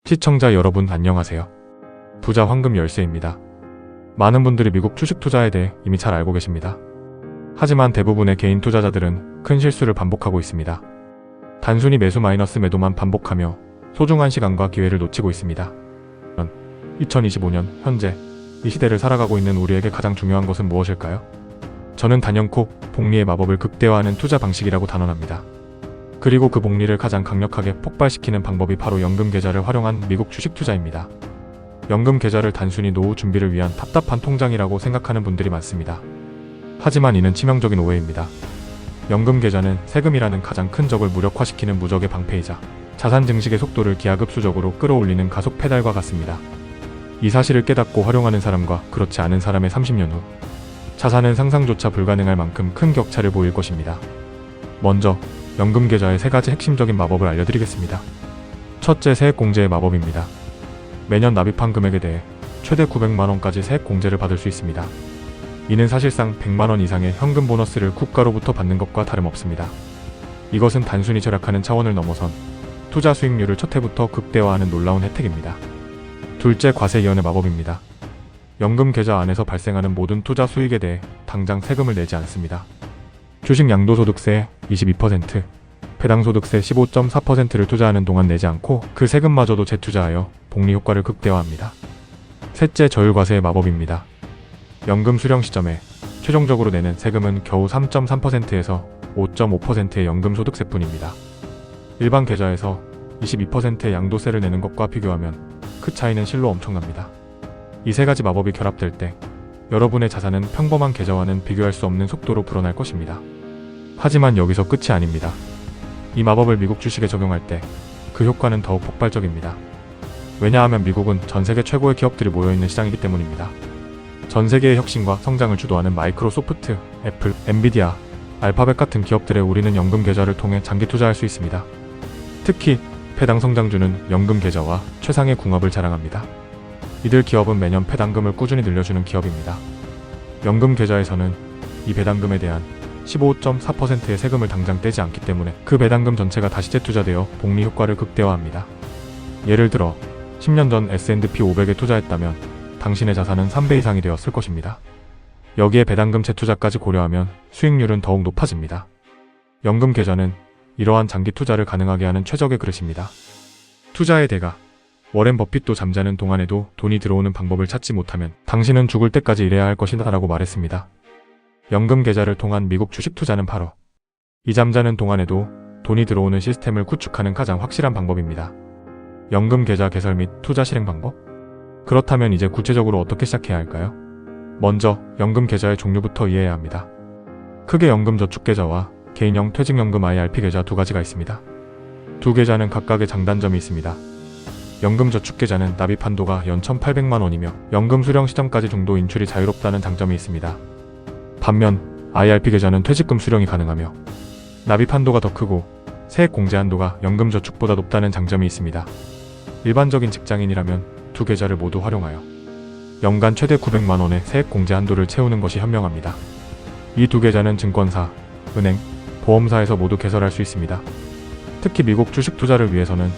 시청자 여러분 안녕하세요. 부자 황금 열쇠입니다. 많은 분들이 미국 주식 투자에 대해 이미 잘 알고 계십니다. 하지만 대부분의 개인 투자자들은 큰 실수를 반복하고 있습니다. 단순히 매수 마이너스 매도만 반복하며 소중한 시간과 기회를 놓치고 있습니다. 2025년 현재 이 시대를 살아가고 있는 우리에게 가장 중요한 것은 무엇일까요? 저는 단연코 복리의 마법을 극대화하는 투자 방식이라고 단언합니다. 그리고 그 복리를 가장 강력하게 폭발시키는 방법이 바로 연금 계좌를 활용한 미국 주식 투자입니다. 연금 계좌를 단순히 노후 준비를 위한 답답한 통장이라고 생각하는 분들이 많습니다. 하지만 이는 치명적인 오해입니다. 연금 계좌는 세금이라는 가장 큰 적을 무력화시키는 무적의 방패이자 자산 증식의 속도를 기하급수적으로 끌어올리는 가속 페달과 같습니다. 이 사실을 깨닫고 활용하는 사람과 그렇지 않은 사람의 30년 후 자산은 상상조차 불가능할 만큼 큰 격차를 보일 것입니다. 먼저 연금 계좌의 3가지 핵심적인 마법을 알려드리겠습니다. 첫째, 세액공제의 마법입니다. 매년 납입한 금액에 대해 최대 900만원까지 세액공제를 받을 수 있습니다. 이는 사실상 100만원 이상의 현금 보너스를 국가로부터 받는 것과 다름없습니다. 이것은 단순히 절약하는 차원을 넘어선 투자 수익률을 첫 해부터 극대화하는 놀라운 혜택입니다. 둘째, 과세이연의 마법입니다. 연금 계좌 안에서 발생하는 모든 투자 수익에 대해 당장 세금을 내지 않습니다. 주식 양도소득세 22%, 배당소득세 15.4%를 투자하는 동안 내지 않고 그 세금마저도 재투자하여 복리 효과를 극대화합니다. 셋째, 저율과세의 마법입니다. 연금 수령 시점에 최종적으로 내는 세금은 겨우 3.3%에서 5.5%의 연금소득세뿐입니다. 일반 계좌에서 22%의 양도세를 내는 것과 비교하면 그 차이는 실로 엄청납니다. 이 3가지 마법이 결합될 때 여러분의 자산은 평범한 계좌와는 비교할 수 없는 속도로 불어날 것입니다. 하지만 여기서 끝이 아닙니다. 이 마법을 미국 주식에 적용할 때 그 효과는 더욱 폭발적입니다. 왜냐하면 미국은 전 세계 최고의 기업들이 모여있는 시장이기 때문입니다. 전 세계의 혁신과 성장을 주도하는 마이크로소프트, 애플, 엔비디아, 알파벳 같은 기업들의 우리는 연금 계좌를 통해 장기 투자할 수 있습니다. 특히 배당 성장주는 연금 계좌와 최상의 궁합을 자랑합니다. 이들 기업은 매년 배당금을 꾸준히 늘려주는 기업입니다. 연금 계좌에서는 이 배당금에 대한 15.4%의 세금을 당장 떼지 않기 때문에 그 배당금 전체가 다시 재투자되어 복리 효과를 극대화합니다. 예를 들어 10년 전 S&P 500에 투자했다면 당신의 자산은 3배 이상이 되었을 것입니다. 여기에 배당금 재투자까지 고려하면 수익률은 더욱 높아집니다. 연금 계좌는 이러한 장기 투자를 가능하게 하는 최적의 그릇입니다. 투자의 대가, 워렌 버핏도 잠자는 동안에도 돈이 들어오는 방법을 찾지 못하면 당신은 죽을 때까지 일해야 할 것이다 라고 말했습니다. 연금 계좌를 통한 미국 주식 투자는 바로 이 잠자는 동안에도 돈이 들어오는 시스템을 구축하는 가장 확실한 방법입니다. 연금 계좌 개설 및 투자 실행 방법? 그렇다면 이제 구체적으로 어떻게 시작해야 할까요? 먼저 연금 계좌의 종류부터 이해해야 합니다. 크게 연금 저축 계좌와 개인형 퇴직연금 IRP 계좌 2가지가 있습니다. 두 계좌는 각각의 장단점이 있습니다. 연금 저축 계좌는 납입 한도가 연 1,800만원이며 연금 수령 시점까지 정도 인출이 자유롭다는 장점이 있습니다. 반면 IRP 계좌는 퇴직금 수령이 가능하며 납입 한도가 더 크고 세액 공제 한도가 연금 저축보다 높다는 장점이 있습니다. 일반적인 직장인이라면 두 계좌를 모두 활용하여 연간 최대 900만원의 세액 공제 한도를 채우는 것이 현명합니다. 이 두 계좌는 증권사, 은행, 보험사에서 모두 개설할 수 있습니다. 특히 미국 주식 투자를 위해서는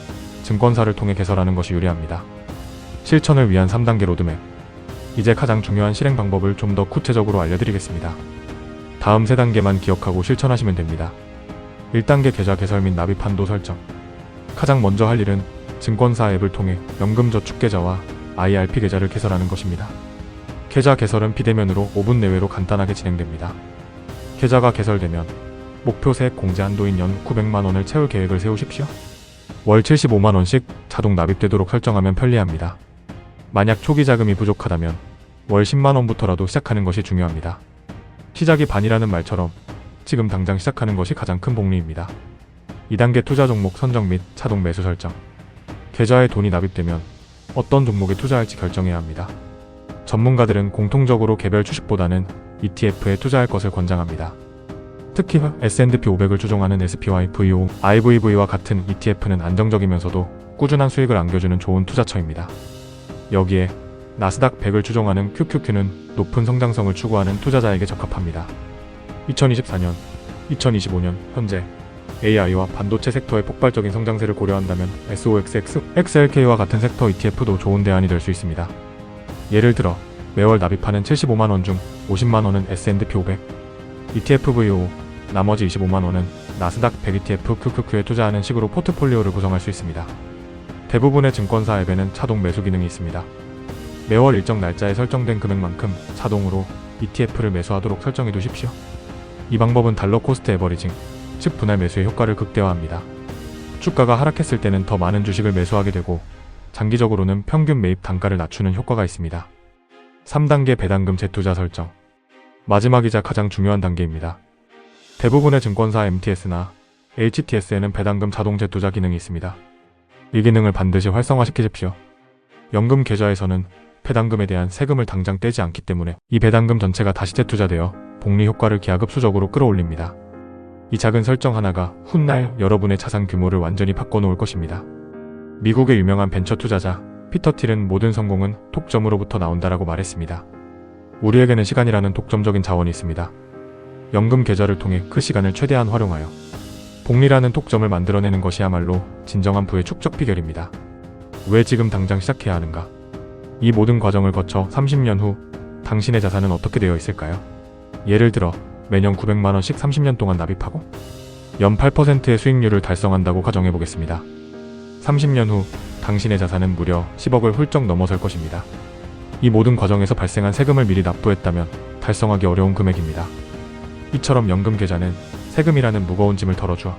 증권사를 통해 개설하는 것이 유리합니다. 실천을 위한 3단계 로드맵. 이제 가장 중요한 실행 방법을 좀 더 구체적으로 알려드리겠습니다. 다음 3단계만 기억하고 실천하시면 됩니다. 1단계 계좌 개설 및 납입 한도 설정. 가장 먼저 할 일은 증권사 앱을 통해 연금 저축 계좌와 IRP 계좌를 개설하는 것입니다. 계좌 개설은 비대면으로 5분 내외로 간단하게 진행됩니다. 계좌가 개설되면 목표 세액 공제 한도인 연 900만원을 채울 계획을 세우십시오. 월 75만원씩 자동 납입되도록 설정하면 편리합니다. 만약 초기 자금이 부족하다면 월 10만원부터라도 시작하는 것이 중요합니다. 시작이 반이라는 말처럼 지금 당장 시작하는 것이 가장 큰 복리입니다. 2단계 투자 종목 선정 및 자동 매수 설정. 계좌에 돈이 납입되면 어떤 종목에 투자할지 결정해야 합니다. 전문가들은 공통적으로 개별 주식보다는 ETF에 투자할 것을 권장합니다. 특히 S&P 500을 추종하는 SPY, VO, IVV와 같은 ETF는 안정적이면서도 꾸준한 수익을 안겨주는 좋은 투자처입니다. 여기에 나스닥 100을 추종하는 QQQ는 높은 성장성을 추구하는 투자자에게 적합합니다. 2024년, 2025년 현재 AI와 반도체 섹터의 폭발적인 성장세를 고려한다면 SOXX, XLK와 같은 섹터 ETF도 좋은 대안이 될 수 있습니다. 예를 들어 매월 납입하는 75만원 중 50만원은 S&P 500, ETF VO, 나머지 25만원은 나스닥 100 ETF QQQ에 투자하는 식으로 포트폴리오를 구성할 수 있습니다. 대부분의 증권사 앱에는 자동 매수 기능이 있습니다. 매월 일정 날짜에 설정된 금액만큼 자동으로 ETF를 매수하도록 설정해 두십시오. 이 방법은 달러 코스트 에버리징, 즉 분할 매수의 효과를 극대화합니다. 주가가 하락했을 때는 더 많은 주식을 매수하게 되고 장기적으로는 평균 매입 단가를 낮추는 효과가 있습니다. 3단계 배당금 재투자 설정. 마지막이자 가장 중요한 단계입니다. 대부분의 증권사 MTS나 HTS에는 배당금 자동 재투자 기능이 있습니다. 이 기능을 반드시 활성화시키십시오. 연금 계좌에서는 배당금에 대한 세금을 당장 떼지 않기 때문에 이 배당금 전체가 다시 재투자되어 복리 효과를 기하급수적으로 끌어올립니다. 이 작은 설정 하나가 훗날 여러분의 자산 규모를 완전히 바꿔놓을 것입니다. 미국의 유명한 벤처 투자자 피터 틸은 모든 성공은 독점으로부터 나온다라고 말했습니다. 우리에게는 시간이라는 독점적인 자원이 있습니다. 연금 계좌를 통해 그 시간을 최대한 활용하여 복리라는 독점을 만들어내는 것이야말로 진정한 부의 축적 비결입니다. 왜 지금 당장 시작해야 하는가? 이 모든 과정을 거쳐 30년 후 당신의 자산은 어떻게 되어 있을까요? 예를 들어 매년 900만원씩 30년 동안 납입하고 연 8%의 수익률을 달성한다고 가정해보겠습니다. 30년 후 당신의 자산은 무려 10억을 훌쩍 넘어설 것입니다. 이 모든 과정에서 발생한 세금을 미리 납부했다면 달성하기 어려운 금액입니다. 이처럼 연금 계좌는 세금이라는 무거운 짐을 덜어주어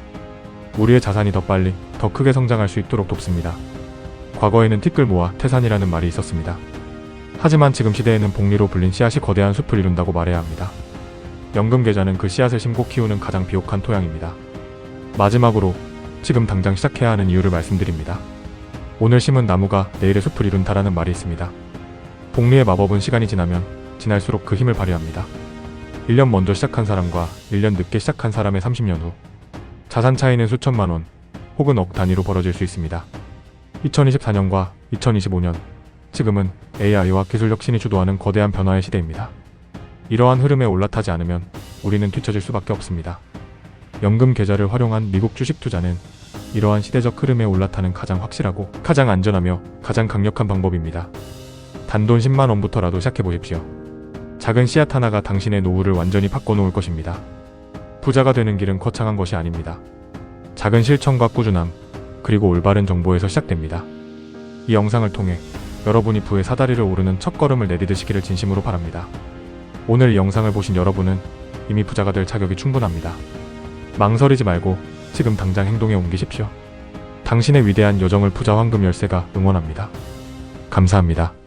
우리의 자산이 더 빨리, 더 크게 성장할 수 있도록 돕습니다. 과거에는 티끌 모아 태산이라는 말이 있었습니다. 하지만 지금 시대에는 복리로 불린 씨앗이 거대한 숲을 이룬다고 말해야 합니다. 연금 계좌는 그 씨앗을 심고 키우는 가장 비옥한 토양입니다. 마지막으로 지금 당장 시작해야 하는 이유를 말씀드립니다. 오늘 심은 나무가 내일의 숲을 이룬다라는 말이 있습니다. 복리의 마법은 시간이 지나면 지날수록 그 힘을 발휘합니다. 1년 먼저 시작한 사람과 1년 늦게 시작한 사람의 30년 후 자산 차이는 수천만 원 혹은 억 단위로 벌어질 수 있습니다. 2024년과 2025년, 지금은 AI와 기술 혁신이 주도하는 거대한 변화의 시대입니다. 이러한 흐름에 올라타지 않으면 우리는 뒤처질 수밖에 없습니다. 연금 계좌를 활용한 미국 주식 투자는 이러한 시대적 흐름에 올라타는 가장 확실하고 가장 안전하며 가장 강력한 방법입니다. 단돈 10만 원부터라도 시작해보십시오. 작은 씨앗 하나가 당신의 노후를 완전히 바꿔놓을 것입니다. 부자가 되는 길은 거창한 것이 아닙니다. 작은 실천과 꾸준함, 그리고 올바른 정보에서 시작됩니다. 이 영상을 통해 여러분이 부의 사다리를 오르는 첫걸음을 내디디시기를 진심으로 바랍니다. 오늘 이 영상을 보신 여러분은 이미 부자가 될 자격이 충분합니다. 망설이지 말고 지금 당장 행동에 옮기십시오. 당신의 위대한 여정을 부자 황금 열쇠가 응원합니다. 감사합니다.